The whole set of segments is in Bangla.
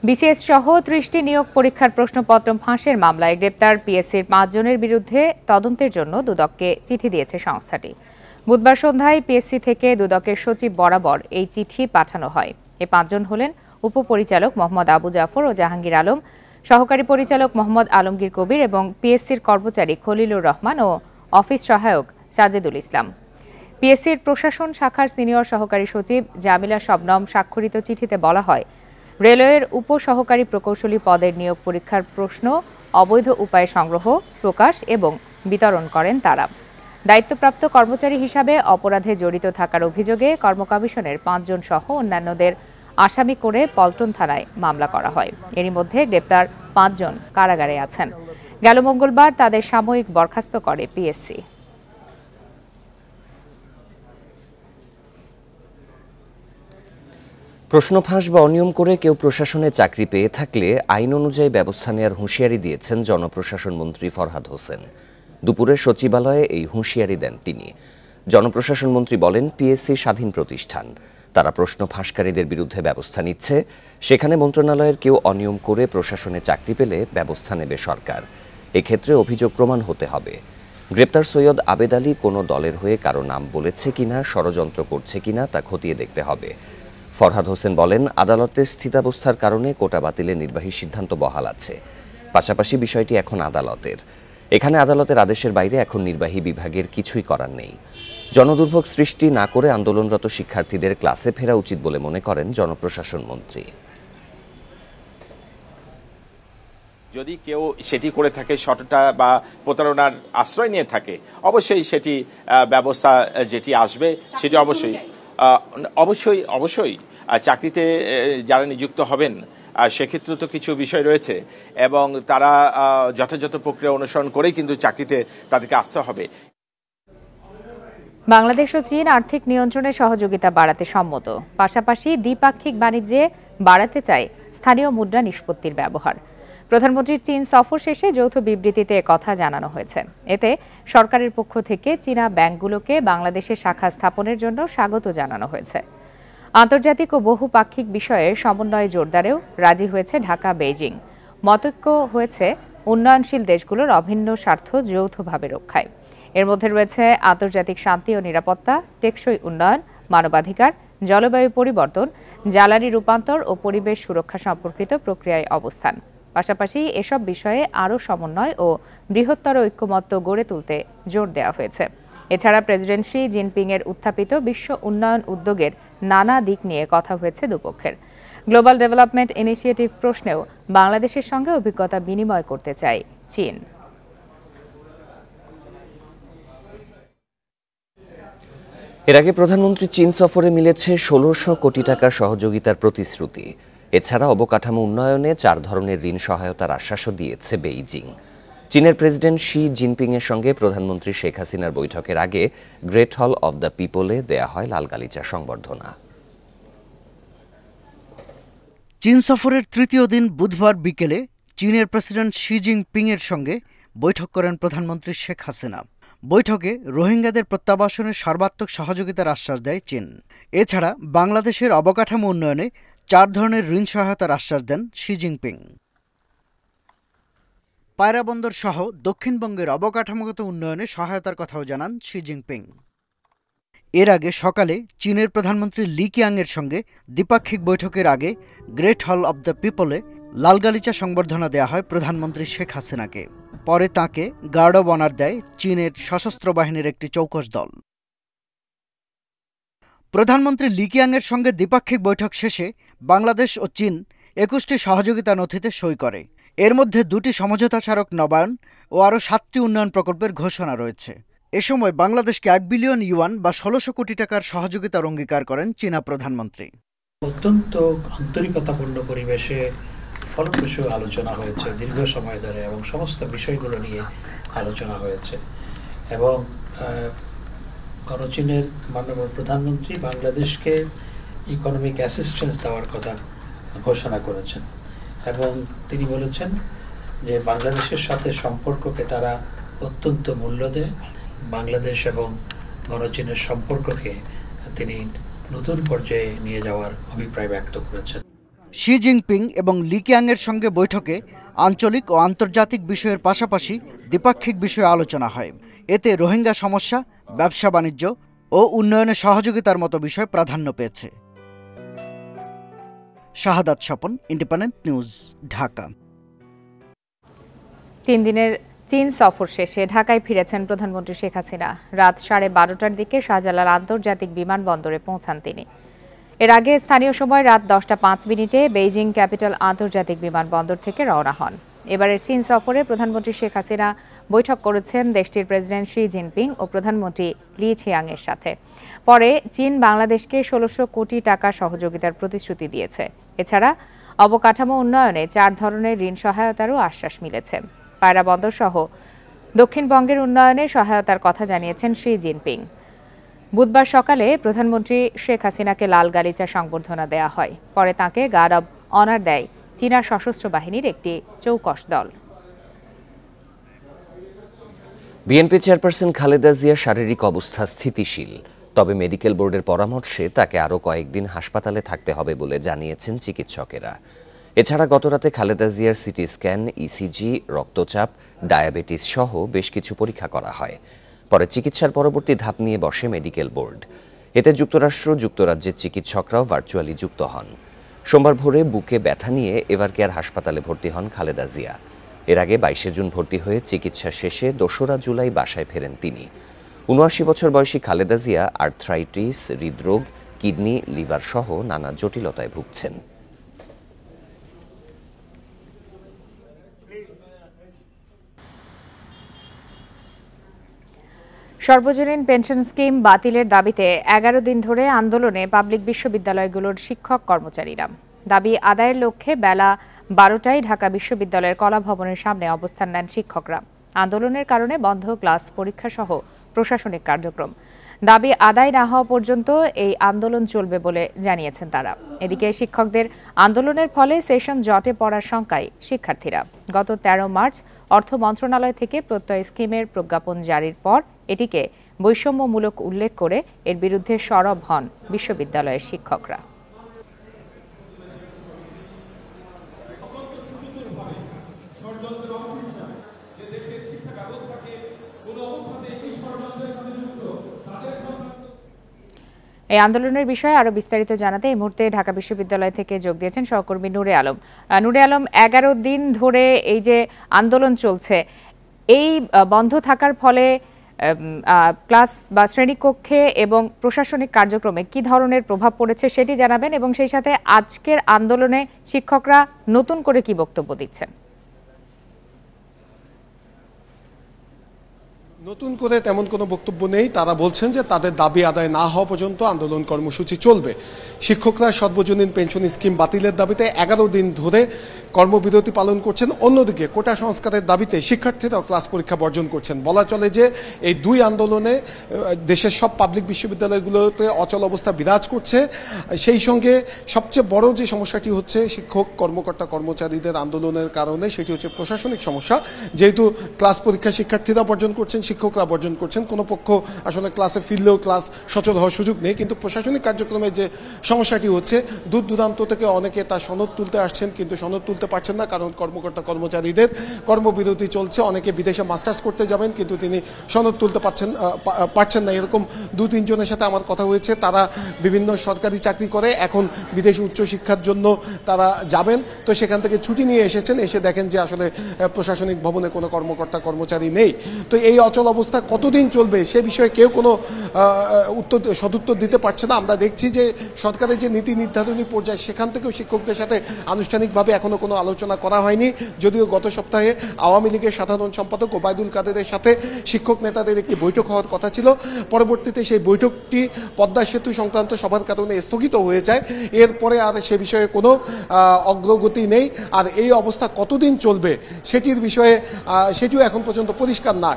বিসিএস সহ ৩০টি নিয়োগ পরীক্ষার প্রশ্নপত্র ফাঁসের মামলায় গ্রেপ্তার পিএসসির ৫ জনের বিরুদ্ধে তদন্তের জন্য দুদককে চিঠি দিয়েছে সংস্থাটি। বুধবার সন্ধ্যায় পিএসসি থেকে দুদকের সচিব বরাবর এই চিঠি পাঠানো হয়। এই ৫ জন হলেন উপপরিচালক মোহাম্মদ আবু জাফর ও জাহাঙ্গীর আলম, সহকারী পরিচালক মোহাম্মদ আলমগীর কবির এবং পিএসসির কর্মচারী খলিলুর রহমান ও অফিস সহায়ক সাজেদুল ইসলাম। পিএসসির প্রশাসন শাখার সিনিয়র সহকারী সচিব জামিলা শবনম স্বাক্ষরিত চিঠিতে বলা হয়, রেলওয়ের উপসহকারী প্রকৌশলী পদের নিয়োগ পরীক্ষার প্রশ্ন অবৈধ উপায়ে সংগ্রহ, প্রকাশ এবং বিতরণ করেন তারা। দায়িত্বপ্রাপ্ত কর্মচারী হিসাবে অপরাধে জড়িত থাকার অভিযোগে কর্ম কমিশনের ৫ জন সহ অন্যান্যদের আসামি করে পল্টন থানায় মামলা করা হয়। এরই মধ্যে গ্রেপ্তার ৫ জন কারাগারে আছেন। গেল মঙ্গলবার তাদের সাময়িক বরখাস্ত করে পিএসসি। প্রশ্ন ফাঁস বা অনিয়ম করে কেউ প্রশাসনে চাকরি পেয়ে থাকলে আইন অনুযায়ী ব্যবস্থা নেওয়ার হুঁশিয়ারি দিয়েছেন জনপ্রশাসন মন্ত্রী ফরহাদ হোসেন। দুপুরে সচিবালয়ে এই হুঁশিয়ারি দেন তিনি। জনপ্রশাসন মন্ত্রী বলেন, পিএসসি স্বাধীন প্রতিষ্ঠান, তারা প্রশ্ন ফাঁসকারীদের বিরুদ্ধে ব্যবস্থা নিচ্ছে। সেখানে মন্ত্রণালয়ের কেউ অনিয়ম করে প্রশাসনে চাকরি পেলে ব্যবস্থা নেবে সরকার। এক্ষেত্রে অভিযোগ প্রমাণ হতে হবে। গ্রেপ্তার সৈয়দ আবেদ আলী কোনো দলের হয়ে কারো নাম বলেছে কিনা, ষড়যন্ত্র করছে কিনা তা খতিয়ে দেখতে হবে। ফরহাদ হোসেন বলেন, আদালতের স্থিতাবস্থার কারণে কোটা বাতিলের নির্বাহী সিদ্ধান্ত বহাল আছে। পাশাপাশি বিষয়টি এখন আদালতের। এখানে আদালতের আদেশের বাইরে এখন নির্বাহী বিভাগের কিছুই করার নেই। জনদুর্ভোগ সৃষ্টি না করে আন্দোলনরত শিক্ষার্থীদের ক্লাসে ফেরা উচিত বলে মনে করেন জনপ্রশাসন মন্ত্রী। যদি কেউ সেটি করে থাকে, সততা বা প্রতারণার আশ্রয় নিয়ে থাকে, অবশ্যই সেটি ব্যবস্থা যেটি আসবে সেটি অবশ্যই চাকরিতে যারা নিযুক্ত হবেন সেক্ষেত্রে তো কিছু বিষয় রয়েছে এবং তারা যথাযথ প্রক্রিয়া অনুসরণ করেই কিন্তু চাকরিতে তাদেরকে আসতে হবে। বাংলাদেশ ও চীন আর্থিক নিয়ন্ত্রণে সহযোগিতা বাড়াতে সম্মত, পাশাপাশি দ্বিপাক্ষিক বাণিজ্যে বাড়াতে চায় স্থানীয় মুদ্রা নিষ্পত্তির ব্যবহার। প্রধানমন্ত্রীর চীন সফর শেষে যৌথ বিবৃতিতে কথা জানানো হয়েছে। এতে সরকারের পক্ষ থেকে চীনা ব্যাংকগুলোকে বাংলাদেশের শাখা স্থাপনের জন্য স্বাগত জানানো হয়েছে। আন্তর্জাতিক ও বহুপাক্ষিক বিষয়ে সমন্বয় জোরদারেও রাজি হয়েছে ঢাকা বেইজিং। মতৈক্য হয়েছে উন্নয়নশীল দেশগুলোর অভিন্ন স্বার্থ যৌথভাবে রক্ষায়। এর মধ্যে রয়েছে আন্তর্জাতিক শান্তি ও নিরাপত্তা, টেকসই উন্নয়ন, মানবাধিকার, জলবায়ু পরিবর্তন, জ্বালানি রূপান্তর ও পরিবেশ সুরক্ষা সম্পর্কিত প্রক্রিয়ায় অবস্থান। পাশাপাশি এসব বিষয়ে আরও সমন্বয় ও বৃহত্তর ঐক্যমত্য গড়ে তুলতে জোর দেওয়া হয়েছে। এছাড়া প্রেসিডেন্ট শি জিনপিংয়ের উত্থাপিত বিশ্ব উন্নয়ন উদ্যোগের নানা দিক নিয়ে কথা হয়েছে দুপক্ষের। গ্লোবাল ডেভেলপমেন্ট ইনিশিয়েটিভ প্রশ্নেও বাংলাদেশের সঙ্গে অভিজ্ঞতা বিনিময় করতে চায় চীন। এর আগে প্রধানমন্ত্রী চীন সফরে মিলেছে ১৬০০ কোটি টাকার সহযোগিতার প্রতিশ্রুতি। এছাড়া অবকাঠামো উন্নয়নে ৪ ধরনের ঋণ সহায়তার আশ্বাসও দিয়েছে বেইজিং। চীনের প্রেসিডেন্ট শি জিনপিংয়ের সঙ্গে প্রধানমন্ত্রী শেখ হাসিনার বৈঠকের আগে গ্রেট হল অব দ্য পিপলে দেয়া হয় লাল গালিচা সংবর্ধনা। চীন সফরের তৃতীয় দিন বুধবার বিকেলে চীনের প্রেসিডেন্ট শি জিনপিংয়ের সঙ্গে বৈঠক করেন প্রধানমন্ত্রী শেখ হাসিনা। বৈঠকে রোহিঙ্গাদের প্রত্যাবাসনের সর্বাত্মক সহযোগিতার আশ্বাস দেয় চীন। এছাড়া বাংলাদেশের অবকাঠামো উন্নয়নে ৪ ধরনের ঋণ সহায়তার আশ্বাস দেন শি জিনপিং। পায়রা বন্দর সহ দক্ষিণবঙ্গের অবকাঠামোগত উন্নয়নে সহায়তার কথাও জানান শি জিনপিং। এর আগে সকালে চীনের প্রধানমন্ত্রী লি কিয়াংয়ের সঙ্গে দ্বিপাক্ষিক বৈঠকের আগে গ্রেট হল অব দ্য পিপলে লালগালিচা সংবর্ধনা দেয়া হয় প্রধানমন্ত্রী শেখ হাসিনাকে। পরে তাঁকে গার্ড অব অনার দেয় চীনের সশস্ত্র বাহিনীর একটি চৌকস দল। প্রধানমন্ত্রী লি কিয়াংয়ের সঙ্গে দ্বিপাক্ষিক বৈঠক শেষে বাংলাদেশ ও চীন ২১টি সহযোগিতা নথিতে সই করে। এর মধ্যে ২টি সমঝোতা স্মারক নবায়ন ও আরও ৭টি উন্নয়ন প্রকল্পের ঘোষণা রয়েছে। এ সময় বাংলাদেশকে ১ বিলিয়ন ইউয়ান বা ১৬০০ কোটি টাকার সহযোগিতার অঙ্গীকার করেন চীনা প্রধানমন্ত্রী। অত্যন্ত আন্তরিকতাপূর্ণ পরিবেশে ফলপ্রসূ আলোচনা হয়েছে দীর্ঘ সময় ধরে এবং সমস্ত বিষয়গুলো নিয়ে আলোচনা হয়েছে এবং চীনের মাননীয় প্রধানমন্ত্রী বাংলাদেশকে ইকোনমিক অ্যাসিস্ট্যান্স দেওয়ার কথা ঘোষণা করেছেন এবং তিনি বলেছেন যে বাংলাদেশের সাথে সম্পর্ককে তারা অত্যন্ত মূল্য দেয়। বাংলাদেশ এবং চীনের সম্পর্ককে তিনি নতুন পর্যায়ে নিয়ে যাওয়ার অভিপ্রায় ব্যক্ত করেছেন। শি জিনপিং এবং লি কিয়াংয়ের সঙ্গে বৈঠকে আঞ্চলিক ও আন্তর্জাতিক বিষয়ের পাশাপাশি দ্বিপাক্ষিক বিষয়ে আলোচনা হয়। এতে রোহিঙ্গা সমস্যা, ব্যবসা বাণিজ্য ও উন্নয়নে সহযোগিতার মতো বিষয় প্রাধান্য পেয়েছে। শাহাদাত স্বপন, ইন্ডিপেন্ডেন্ট নিউজ, ঢাকা। 3 দিনের চীন সফর শেষে ঢাকায় ফিরেছেন প্রধানমন্ত্রী শেখ হাসিনা। রাত 12:30টার দিকে শাহজালাল আন্তর্জাতিক বিমানবন্দরে পৌঁছান তিনি। এর আগে স্থানীয় সময় রাত 10:05 বেইজিং ক্যাপিটাল আন্তর্জাতিক বিমানবন্দর থেকে রওনা হন। এবারের চীন সফরে প্রধানমন্ত্রী শেখ হাসিনা বৈঠক করেছেন দেশটির প্রেসিডেন্ট শি জিনপিং ও প্রধানমন্ত্রী লি ছিয়াংয়ের সাথে। পরে চীন বাংলাদেশকে 1600 কোটি টাকা সহযোগিতার প্রতিশ্রুতি দিয়েছে। এছাড়া অবকাঠামো উন্নয়নে 4 ধরনের ঋণ সহায়তারও আশ্বাস মিলেছে। পায়রা বন্দর সহ দক্ষিণবঙ্গের উন্নয়নে সহায়তার কথা জানিয়েছেন শি জিনপিং। বুধবার সকালে প্রধানমন্ত্রী শেখ হাসিনাকে লাল গালিচা সংবর্ধনা দেয়া হয়। পরে তাঁকে গার্ড অব অনার দেয় চীনা সশস্ত্র বাহিনীর একটি চৌকস দল। বিএনপি চেয়ারপারসন খালেদা জিয়ার শারীরিক অবস্থা স্থিতিশীল, তবে মেডিকেল বোর্ডের পরামর্শে তাকে আরও কয়েকদিন হাসপাতালে থাকতে হবে বলে জানিয়েছেন চিকিৎসকেরা। এছাড়া গতরাতে খালেদা জিয়ার সিটি স্ক্যান, ইসিজি, রক্তচাপ, ডায়াবেটিস সহ বেশ কিছু পরীক্ষা করা হয়। পরে চিকিৎসার পরবর্তী ধাপ নিয়ে বসে মেডিকেল বোর্ড। এতে যুক্তরাজ্যের চিকিৎসকরাও ভার্চুয়ালি যুক্ত হন। সোমবার ভোরে বুকে ব্যথা নিয়ে এভারকেয়ার হাসপাতালে ভর্তি হন খালেদা জিয়া। এর আগে 22 জুন ভর্তি হয়ে চিকিৎসা শেষে 2রা জুলাই বাসায় ফেরেন তিনি। 79 বছর বয়সী খালেদা জিয়া আর্থ্রাইটিস, হৃদরোগ, কিডনি, লিভার সহ নানা জটিলতায় ভুগছেন। সর্বজনীন পেনশন স্কিম বাতিলের দাবিতে 11 দিন ধরে আন্দোলনে পাবলিক বিশ্ববিদ্যালয়গুলোর শিক্ষক কর্মচারীরা। দাবি আদায়ের লক্ষ্যে বেলা 12টায় ঢাকা বিশ্ববিদ্যালয়ের কলা ভবনের সামনে অবস্থান নেন শিক্ষকরা। আন্দোলনের কারণে বন্ধ ক্লাস, পরীক্ষা সহ প্রশাসনিক কার্যক্রম। দাবি আদায় না হওয়া পর্যন্ত এই আন্দোলন চলবে বলে জানিয়েছেন তারা। এদিকে শিক্ষকদের আন্দোলনের ফলে সেশন জটে পড়ার শঙ্কায় শিক্ষার্থীরা। গত 13 মার্চ অর্থ মন্ত্রণালয় থেকে প্রত্যয় স্কিমের প্রজ্ঞাপন জারির পর এটিকে বৈষম্যমূলক উল্লেখ করে এর বিরুদ্ধে সরব হন বিশ্ববিদ্যালয়ের শিক্ষকরা। এই আন্দোলনের বিষয়ে আরো বিস্তারিত জানাতে এই মুহূর্তে ঢাকা বিশ্ববিদ্যালয় থেকে যোগ দিয়েছেন সহকর্মী নূরে আলম। নূরে আলম, 11 দিন ধরে এই যে আন্দোলন চলছে, এই বন্ধ থাকার ফলে ক্লাস বা শ্রেণীকক্ষে এবং প্রশাসনিক কার্যক্রমে কি ধরনের প্রভাব পড়েছে সেটি জানাবেন, এবং সেই সাথে আজকের আন্দোলনে শিক্ষকরা নতুন করে কি বক্তব্য দিচ্ছেন? নতুন করে তেমন কোনো বক্তব্য নেই। তারা বলছেন যে তাদের দাবি আদায় না হওয়া পর্যন্ত আন্দোলন কর্মসূচি চলবে। শিক্ষকরা সর্বজনীন পেনশন স্কিম বাতিলের দাবিতে 11 দিন ধরে কর্মবিরতি পালন করছেন। অন্যদিকে কোটা সংস্কারের দাবিতে শিক্ষার্থীরাও ক্লাস পরীক্ষা বর্জন করছেন। বলা চলে যে এই দুই আন্দোলনে দেশের সব পাবলিক বিশ্ববিদ্যালয়গুলোতে অচল অবস্থা বিরাজ করছে। সেই সঙ্গে সবচেয়ে বড় যে সমস্যাটি হচ্ছে শিক্ষক কর্মকর্তা কর্মচারীদের আন্দোলনের কারণে, সেটি হচ্ছে প্রশাসনিক সমস্যা। যেহেতু ক্লাস পরীক্ষা শিক্ষার্থীরা বর্জন করছেন, শিক্ষকরা বর্জন করছেন, কোনো পক্ষ আসলে ক্লাসে ফিরলেও ক্লাস সচল হওয়ার সুযোগ নেই। কিন্তু প্রশাসনিক কার্যক্রমে যে সমস্যাটি হচ্ছে, দূর দূরান্ত থেকে অনেকে তার সনদ তুলতে আসছেন কিন্তু সনদ তুলতে পারছেন না, কারণ কর্মকর্তা কর্মচারীদের কর্মবিরতি চলছে। অনেকে বিদেশে মাস্টার্স করতে যাবেন কিন্তু তিনি সনদ তুলতে পারছেন না। এরকম 2-3 জনের সাথে আমার কথা হয়েছে। তারা বিভিন্ন সরকারি চাকরি করে, এখন বিদেশে উচ্চশিক্ষার জন্য তারা যাবেন, তো সেখান থেকে ছুটি নিয়ে এসেছেন, এসে দেখেন যে আসলে প্রশাসনিক ভবনে কোনো কর্মকর্তা কর্মচারী নেই। তো এই অচল অবস্থা কতদিন চলবে সে বিষয়ে কেউ কোনো সদুত্তর দিতে পারছে না। আমরা দেখছি যে সরকারের যে নীতি নির্ধারণী পর্যায়ে, সেখান থেকেও শিক্ষকদের সাথে আনুষ্ঠানিকভাবে এখনো কোনো আলোচনা করা হয়নি। যদিও গত সপ্তাহে আওয়ামী লীগের সাধারণ সম্পাদক ওবায়দুল কাদেরের সাথে শিক্ষক নেতাদের একটি বৈঠক হওয়ার কথা ছিল। পরবর্তীতে সেই বৈঠকটি পদ্মা সেতু সংক্রান্ত সভার কারণে স্থগিত হয়ে যায়। এরপরে আর সে বিষয়ে কোনো অগ্রগতি নেই। আর এই অবস্থা কতদিন চলবে সেটির বিষয়ে সেটিও এখন পর্যন্ত পরিষ্কার না।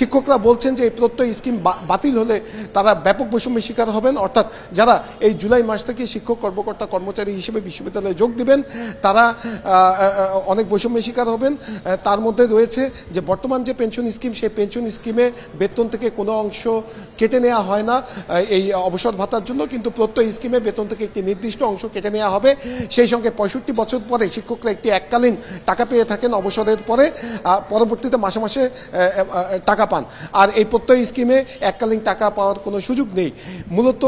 শিক্ষকরা বলছেন যে এই প্রত্যয় স্কিম বাতিল হলে তারা ব্যাপক বৈষম্যের শিকার হবেন, অর্থাৎ যারা এই জুলাই মাস থেকে শিক্ষক কর্মকর্তা কর্মচারী হিসেবে বিশ্ববিদ্যালয়ে যোগ দিবেন তারা অনেক বৈষম্যের শিকার হবেন। তার মধ্যে রয়েছে যে বর্তমান যে পেনশন স্কিম, সেই পেনশন স্কিমে বেতন থেকে কোনো অংশ কেটে নেওয়া হয় না এই অবসর ভাতার জন্য, কিন্তু প্রত্যয় স্কিমে বেতন থেকে একটি নির্দিষ্ট অংশ কেটে নেওয়া হবে। সেই সঙ্গে 65 বছর পরে শিক্ষকরা একটি এককালীন টাকা পেয়ে থাকেন অবসরের পরে, পরবর্তীতে মাসে মাসে টাকা পান। আর এই প্রত্যয় স্কিমে এককালীন টাকা পাওয়ার কোনো সুযোগ নেই। মূলত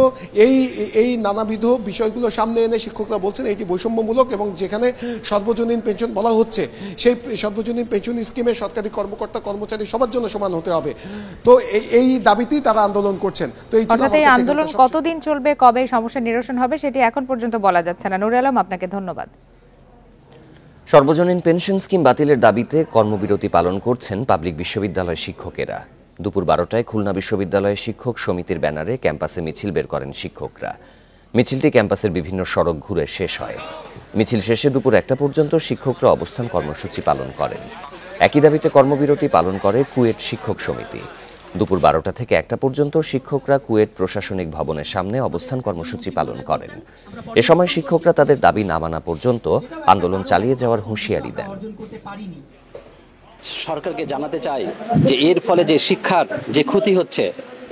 এই নানাবিধ বিষয়গুলো সামনে এনে শিক্ষকরা বলছেন এটি বৈষম্যমূলক, এবং যেখানে সর্বজনীন পেনশন বলা হচ্ছে সেই সর্বজনীন পেনশন স্কিমে সরকারি কর্মকর্তা কর্মচারী সবার জন্য সমান হতে হবে। তো এই দাবিতেই তারা আন্দোলন করছেন। তো এই আন্দোলন কতদিন চলবে, কবে সমস্যা নিরসন হবে সেটি এখন পর্যন্ত বলা যাচ্ছে না। নুর আলম, আপনাকে ধন্যবাদ। সর্বজনীন পেনশন স্কিম বাতিলের দাবিতে কর্মবিরতি পালন করছেন পাবলিক বিশ্ববিদ্যালয় শিক্ষকেরা। দুপুর 12টায় খুলনা বিশ্ববিদ্যালয়ের শিক্ষক সমিতির ব্যানারে ক্যাম্পাসে মিছিল বের করেন শিক্ষকরা। মিছিলটি ক্যাম্পাসের বিভিন্ন সড়ক ঘুরে শেষ হয়। মিছিল শেষে দুপুর 1টা পর্যন্ত শিক্ষকরা অবস্থান কর্মসূচি পালন করেন। একই দাবিতে কর্মবিরতি পালন করে কুয়েট শিক্ষক সমিতি। দুপুর 12টা থেকে 1টা পর্যন্ত শিক্ষকরা কুয়েট প্রশাসনিক ভবনের সামনে অবস্থান কর্মসূচি পালন করেন। এ সময় শিক্ষকরা তাদের দাবি না মানা পর্যন্ত আন্দোলন চালিয়ে যাওয়ার হুঁশিয়ারি দেন। সরকারকে জানাতে চাই যে এর ফলে যে শিক্ষার যে ক্ষতি হচ্ছে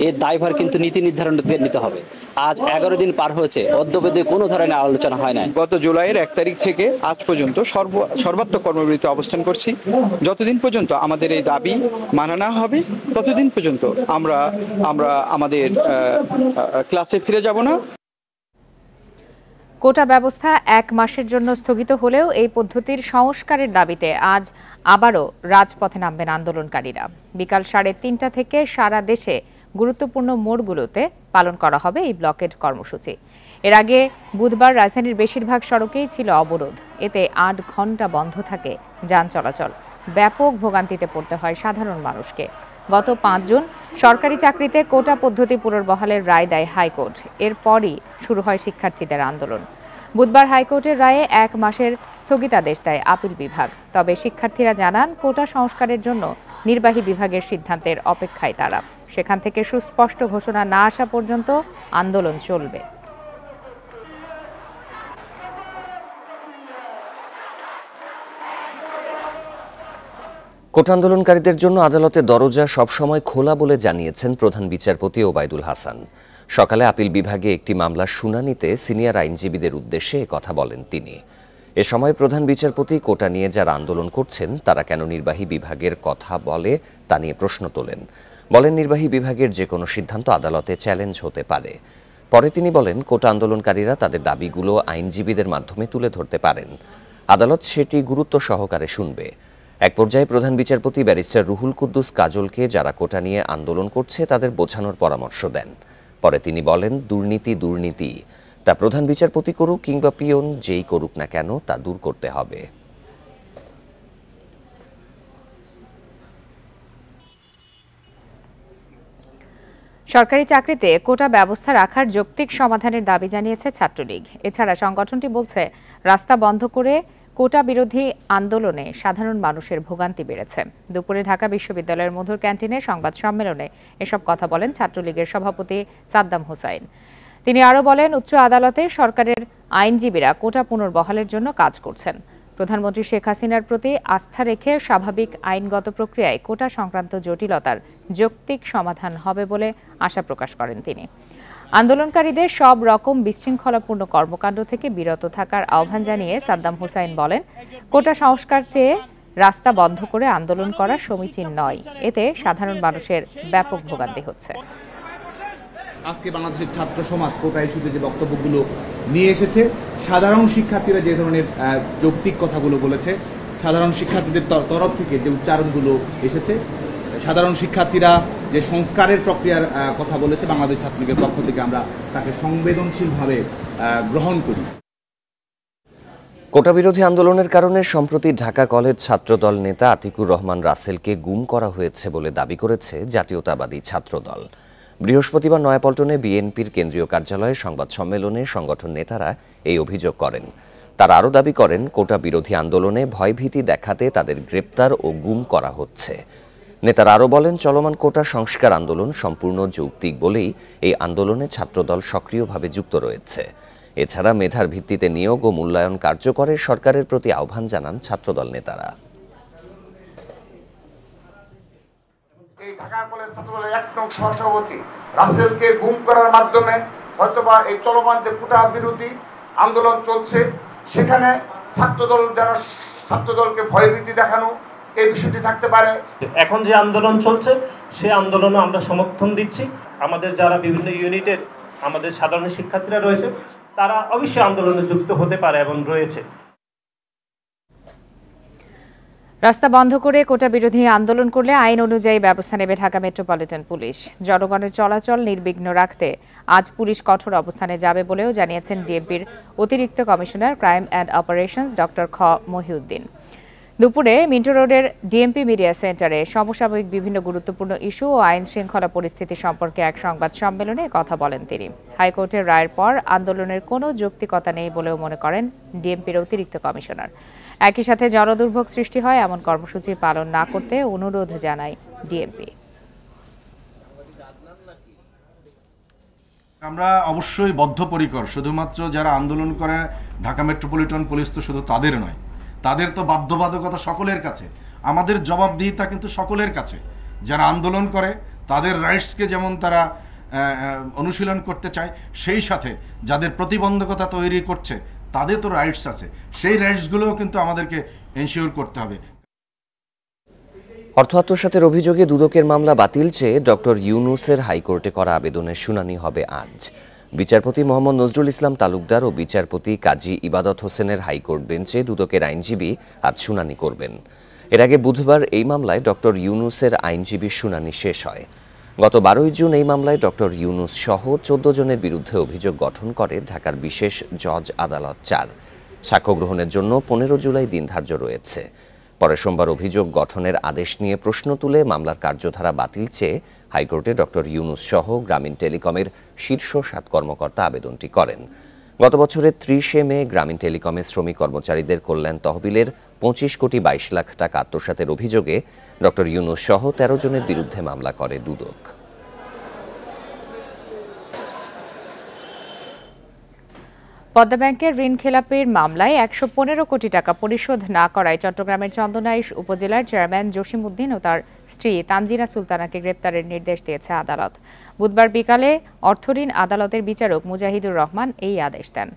এর দায়ভার কিন্তু নীতি নির্ধারণদের নিতে হবে। আজ 11 দিন পার হয়েছে, অদ্যবধি কোনো ধরনের আলোচনা হয় নাই। গত জুলাইয়ের 1 তারিখ থেকে আজ পর্যন্ত সর্বাত্মক কর্মবিরতি অবস্থান করছি। যতদিন পর্যন্ত আমাদের এই দাবি মানা না হবে ততদিন পর্যন্ত আমরা আমাদের ক্লাসে ফিরে যাব না। কোটা ব্যবস্থা 1 মাসের জন্য স্থগিত হলেও এই পদ্ধতির সংস্কারের দাবিতে আজ আবারও রাজপথে নামবেন আন্দোলনকারীরা। বিকাল 3:30টা থেকে সারা দেশে গুরুত্বপূর্ণ মোড়গুলোতে পালন করা হবে এই ব্লকেড কর্মসূচি। এর আগে বুধবার রাজধানীর বেশিরভাগ সড়কেই ছিল অবরোধ। এতে 8 ঘন্টা বন্ধ থাকে যান চলাচল। ব্যাপক ভোগান্তিতে পড়তে হয় সাধারণ মানুষকে। গত 5 জুন সরকারি চাকরিতে কোটা পদ্ধতি পুনর্বহালের রায় দেয় হাইকোর্ট। এরপরই শুরু হয় শিক্ষার্থীদের আন্দোলন। বুধবার হাইকোর্টের রায়ে 1 মাসের স্থগিতাদেশ দেয় আপিল বিভাগ। তবে শিক্ষার্থীরা জানান কোটা সংস্কারের জন্য নির্বাহী বিভাগের সিদ্ধান্তের অপেক্ষায় তারা। সেখান থেকে সুস্পষ্ট ঘোষণা না আসা পর্যন্ত আন্দোলন চলবে। কোটা আন্দোলনকারীদের জন্য আদালতের দরজা সবসময় খোলা বলে জানিয়েছেন প্রধান বিচারপতি ওবায়দুল হাসান। সকালে আপিল বিভাগে একটি মামলার শুনানিতে সিনিয়র আইনজীবীদের উদ্দেশ্যে কথা বলেন তিনি। এ সময় প্রধান বিচারপতি কোটা নিয়ে যারা আন্দোলন করছেন তারা কেন নির্বাহী বিভাগের কথা বলে তা নিয়ে প্রশ্ন তোলেন। বলেন নির্বাহী বিভাগের যে কোনো সিদ্ধান্ত আদালতে চ্যালেঞ্জ হতে পারে। পরে তিনি বলেন কোটা আন্দোলনকারীরা তাদের দাবিগুলো আইনজীবীদের মাধ্যমে তুলে ধরতে পারেন, আদালত সেটি গুরুত্ব সহকারে শুনবে। এক পর্যায়ে প্রধান বিচারপতি ব্যারিস্টার রুহুল কুদ্দুস কাজলকে যারা কোটা নিয়ে আন্দোলন করছে তাদের বোঝানোর পরামর্শ দেন। পরে তিনি বলেন দুর্নীতি দুর্নীতি, তা প্রধান বিচারপতি করুক কিংবা পিয়ন যেই করুক না কেন তা দূর করতে হবে। সরকারি চাকরিতে কোটা ব্যবস্থা রাখার যৌক্তিক সমাধানের দাবি জানিয়েছে ছাত্রলীগ। এছাড়া সংগঠনটি বলছে রাস্তা বন্ধ করে কোটা বিরোধী আন্দোলনে সাধারণ মানুষের ভোগান্তি বেড়েছে। দুপুরে ঢাকা বিশ্ববিদ্যালয়ের মধুর ক্যান্টিনে সংবাদ সম্মেলনে এসব কথা বলেন ছাত্রলীগের সভাপতি সাদ্দাম হোসাইন। তিনি আরও বলেন উচ্চ আদালতে সরকারের আইনজীবীরা কোটা পুনর্বহালের জন্য কাজ করছেন। প্রধানমন্ত্রী শেখ হাসিনার প্রতি আস্থা রেখে স্বাভাবিক আইনগত প্রক্রিয়ায় কোটা সংক্রান্ত জটিলতার যৌক্তিক সমাধান হবে বলে আশা প্রকাশ করেন তিনি। আন্দোলনকারীদের সব রকম বিশৃঙ্খলাপূর্ণ কর্মকাণ্ড থেকে বিরত থাকার আহ্বান জানিয়ে সাদ্দাম হোসাইন বলেন কোটা সংস্কার চেয়ে রাস্তা বন্ধ করে আন্দোলন করা সমীচীন নয়, এতে সাধারণ মানুষের ব্যাপক ভোগান্তি হচ্ছে। আজকে বাংলাদেশের ছাত্র সমাজ কোটা ইস্যুতে যে বক্তব্যগুলো নিয়ে এসেছে, সাধারণ শিক্ষার্থীরা যে ধরনের যৌক্তিক কথাগুলো বলেছে, সাধারণ শিক্ষার্থীদের তরফ থেকে যে উচ্চারণগুলো এসেছে, সাধারণ শিক্ষার্থীরা যে সংস্কারের প্রক্রিয়ার কথা বলেছে, বাংলাদেশ ছাত্রলীগের পক্ষ থেকে আমরা তাকে সংবেদনশীলভাবে গ্রহণ করি। কোটা বিরোধী আন্দোলনের কারণে সম্প্রতি ঢাকা কলেজ ছাত্রদল নেতা আতিকুর রহমান রাসেলকে গুম করা হয়েছে বলে দাবি করেছে জাতীয়তাবাদী ছাত্রদল। বৃহস্পতিবার নয়াপল্টনে বিএনপির কেন্দ্রীয় কার্যালয়ে সংবাদ সম্মেলনে সংগঠন নেতারা এই অভিযোগ করেন। তারা আরও দাবি করেন কোটা বিরোধী আন্দোলনে ভয়ভীতি দেখাতে তাদের গ্রেপ্তার ও গুম করা হচ্ছে। নেতারা আরও বলেন, চলমান কোটা সংস্কার আন্দোলন সম্পূর্ণ যৌক্তিক বলেই এই আন্দোলনে ছাত্রদল সক্রিয়ভাবে যুক্ত রয়েছে। এছাড়া মেধার ভিত্তিতে নিয়োগ ও মূল্যায়ন কার্যকরে সরকারের প্রতি আহ্বান জানান ছাত্রদল নেতারা। এই ঢাকা কলেজ ছাত্রদলের ১ নং সহসভাপতি রাসেলকে গুম করার মাধ্যমে হয়তোবা এই চলমান যে কোটা বিরোধী আন্দোলন চলছে সেখানে ছাত্রদলকে ভয়ভীতি দেখানো এই বিষয়টি থাকতে পারে। এখন যে আন্দোলন চলছে সেই আন্দোলনে আমরা সমর্থন দিচ্ছি। আমাদের যারা বিভিন্ন ইউনিটের আমাদের সাধারণ শিক্ষার্থীরা রয়েছে তারা অবশ্যই আন্দোলনে যুক্ত হতে পারে এবং রয়েছে। রাস্তা বন্ধ করে কোটা বিরোধী আন্দোলন করলে আইন অনুযায়ী ব্যবস্থা নেবে ঢাকা মেট্রোপলিটন পুলিশ। জনগণের চলাচল নির্বিঘ্ন রাখতে আজ পুলিশ কঠোর অবস্থানে যাবে বলেও জানিয়েছেন ডিএমপির অতিরিক্ত commissioner crime and operations doctor খ মহিউদ্দিন। দুপুরে মিন্টো রোডের ডিএমপি মিডিয়া সেন্টারে সমসাময়িক বিভিন্ন গুরুত্বপূর্ণ ইস্যু ও আইন শৃঙ্খলা পরিস্থিতি সম্পর্কে এক সংবাদ সম্মেলনে কথা বলেন তিনি। হাইকোর্টের রায়ের পর আন্দোলনের কোনো যৌক্তিকতা নেই বলেও মনে করেন ডিএমপির অতিরিক্ত কমিশনার। একই সাথে জনদুর্ভোগ সৃষ্টি হয় এমন কর্মসূচি পালন না করতে অনুরোধ জানায় ডিএমপি। আমরা অবশ্যই বদ্ধপরিকর, শুধুমাত্র যারা আন্দোলন করে ঢাকা মেট্রোপলিটন পুলিশ তো শুধু তাদের নয়, তাদের তো বাধ্যবাধকতা সকলের কাছে, আমাদের জবাবদিহিতা কিন্তু সকলের কাছে। যারা আন্দোলন করে তাদের রাইটসকে যেমন তারা অনুশীলন করতে চায়, সেই সাথে যাদের প্রতিবন্ধকতা তৈরি করছে তাদের তো রাইটস আছে, সেই রাইটসগুলোও কিন্তু আমাদেরকে এনশিওর করতে হবে। অর্থ আত্মসাতের অভিযোগে দুদকের মামলা বাতিল চেয়ে ডক্টর ইউনূসের হাইকোর্টে করা আবেদনের শুনানি হবে আজ। বিচারপতি মোহাম্মদ নজরুল ইসলাম তালুকদার ও বিচারপতি কাজী ইবাদত হোসেনের হাইকোর্ট বেঞ্চে দুদকের আইনজীবী আজ শুনানি করবেন। এর আগে বুধবার এই মামলায় ডক্টর ইউনূসের আইনজীবীর শুনানি শেষ হয়। গত 12 জুন এই মামলায় ডক্টর ইউনূস সহ 14 জনের বিরুদ্ধে অভিযোগ গঠন করে ঢাকার বিশেষ জজ আদালত 4। সাক্ষ্য গ্রহণের জন্য 15 জুলাই দিন ধার্য রয়েছে। পরে সোমবার অভিযোগ গঠনের আদেশ নিয়ে প্রশ্ন তুলে মামলার কার্যধারা বাতিল চেয়ে হাইকোর্টে ডক্টর ইউনূস সহ গ্রামীণ টেলিকমের শীর্ষ 7 কর্মকর্তা আবেদনটি করেন। গত বছরের 30 মে গ্রামীণ টেলিকমের শ্রমিক কর্মচারীদের কল্যাণ তহবিলের 25 কোটি 22 লাখ টাকা আত্মসাতের অভিযোগে ডক্টর ইউনূস সহ 13 জনের বিরুদ্ধে মামলা করে দুদক। পদ্মা ব্যাংকের ঋণ খেলাপির মামলায় 115 কোটি টাকা পরিশোধ না করায় চট্টগ্রামের চন্দনাইশ উপজেলার চেয়ারম্যান জসিম উদ্দিন ও তার স্ত্রী তানজিনা সুলতানাকে গ্রেপ্তারের নির্দেশ দিয়েছে আদালত। বুধবার বিকালে অর্থঋণ আদালতের বিচারক মুজাহিদুর রহমান এই আদেশ দেন।